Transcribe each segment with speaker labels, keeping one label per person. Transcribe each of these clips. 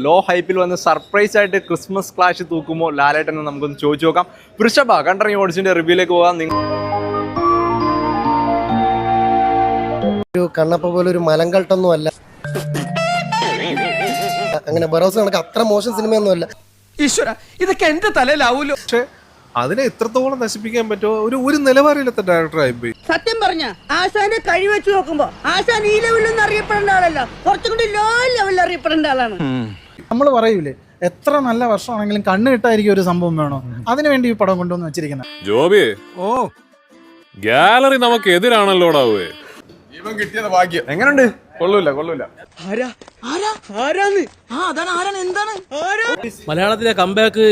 Speaker 1: Law ഹൈപ്പിൽ വന്ന് surprise ആയിട്ട് Christmas clash തൂക്കുമ്പോൾ ലാലേട്ടനെ നമുക്കൊന്ന് ചോദിച്ചു നോക്കാം. വൃഷഭ കണ്ടിറങ്ങി ഓഡിഷന്റെ റിവ്യൂലേക്ക് പോകാം.
Speaker 2: ഒരു കണ്ണപ്പ പോലെ ഒരു മലങ്കൾട്ടൊന്നും അല്ല, അങ്ങനെ ബറോസ് കണക്ക് അത്ര മോശം സിനിമയൊന്നും അല്ല.
Speaker 3: ഈശ്വര, ഇതൊക്കെ എന്റെ തലയിലാവൂലോ.
Speaker 4: പക്ഷെ അതിനെ എത്രത്തോളം നശിപ്പിക്കാൻ പറ്റുമോ ഒരു നിലവാരമില്ലാത്ത ഡയറക്ടറായി പോയി.
Speaker 5: സത്യം പറഞ്ഞ ആശാന്റെ കഴിവ് വെച്ച് നോക്കുമ്പോ ആശാൻ ഈ ലെവലിലൊന്നും അറിയപ്പെടേണ്ട ആളല്ല, കുറച്ചും കൂടി ലോ ലെവലിൽ അറിയപ്പെടേണ്ട ആളാണ്.
Speaker 6: നമ്മൾ പറയൂലേ, എത്ര നല്ല വർഷമാണെങ്കിലും കണ്ണ് കിട്ടായിരിക്കും ഒരു സംഭവം വേണോ, അതിനുവേണ്ടി ഈ പടം കൊണ്ടുവന്ന് വെച്ചിരിക്കുന്നത്.
Speaker 7: ജോബി, ഗാലറി നമുക്ക് എതിരാണല്ലോടാവേ.
Speaker 4: ഇവൻ കിട്ടിയത് ഭാഗ്യം.
Speaker 1: എങ്ങനെയുണ്ട്?
Speaker 4: കൊള്ളൂല.
Speaker 8: മലയാളത്തിലെ കംബാക്ക്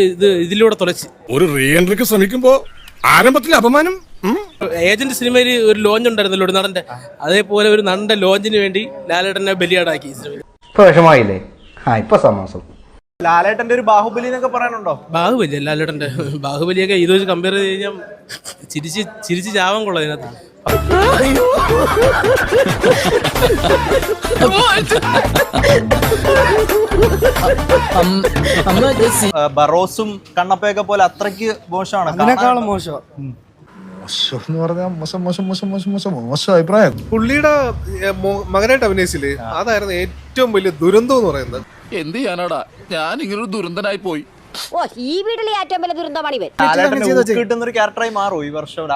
Speaker 8: ഇതിലൂടെ തുളച്ച്
Speaker 4: ഒരു റീ എൻട്രിക്ക് ശ്രമിക്കുമ്പോ ആരംഭത്തിൽ അപമാനം.
Speaker 8: ഏജന്റ് സിനിമയിൽ ഒരു ലോഞ്ച് ഉണ്ടായിരുന്നല്ലോ ഒരു നടന്റെ, അതേപോലെ ഒരു നടന്റെ ലോഞ്ചിന് വേണ്ടി ലാലേട്ടനെ ബലിയാടാക്കി ഈ സിനിമയിൽ.
Speaker 9: ഇപ്പൊ വിഷമായില്ലേ? ഇപ്പൊ സന്തോഷം.
Speaker 1: ലാലേട്ടന്റെ ഒരു ബാഹുബലി എന്നൊക്കെ പറയാനുണ്ടോ?
Speaker 8: ബാഹുബലി ലാലേട്ടന്റെ ബാഹുബലിയൊക്കെ ഇത് വെച്ച് കമ്പയർ ചെയ്ത് കഴിഞ്ഞാൽ ചിരിച്ച് ചാവാൻ കൊള്ളാം ഇതിനകത്ത്.
Speaker 1: ബറോസും കണ്ണപ്പയൊക്കെ പോലെ അത്രയ്ക്ക് മോശമാണ്.
Speaker 2: അതിനേക്കാളും മോശം.
Speaker 4: മോശം അഭിപ്രായം. പുള്ളിയുടെ മകനായിട്ട് അഭിനയിച്ചില്ലേ, അതായിരുന്നു ഏറ്റവും വലിയ ദുരന്തം എന്ന് പറയുന്നത്.
Speaker 7: എന്ത് ചെയ്യാനാടാ, ഞാൻ ഇങ്ങനൊരു ദുരന്തനായി പോയി.
Speaker 5: ഈ വീട്ടിലെ ഏറ്റവും വലിയ ദുരന്തമാണ് ഇവൻ.
Speaker 1: കിട്ടുന്ന ഒരു ക്യാരക്ടറായി മാറും ഈ വർഷം.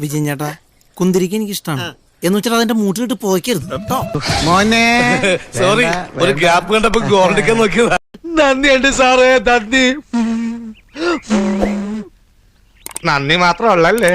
Speaker 10: വിജയൻ ചേട്ടാ, കുന്തിരിക്ക എനിക്ക് ഇഷ്ടമാണ് എന്ന് വെച്ചാൽ അതിന്റെ മൂട്ടിലിട്ട് പോയിക്കരുത് കേട്ടോ.
Speaker 7: സോറി, ഒരു ഗ്യാപ്പ് കണ്ടപ്പോ ഗോൾഡിക്കാൻ നോക്കിയതാ.
Speaker 3: നന്ദിയുണ്ട് സാറേ, നന്ദി.
Speaker 9: നന്ദി മാത്രമല്ലേ.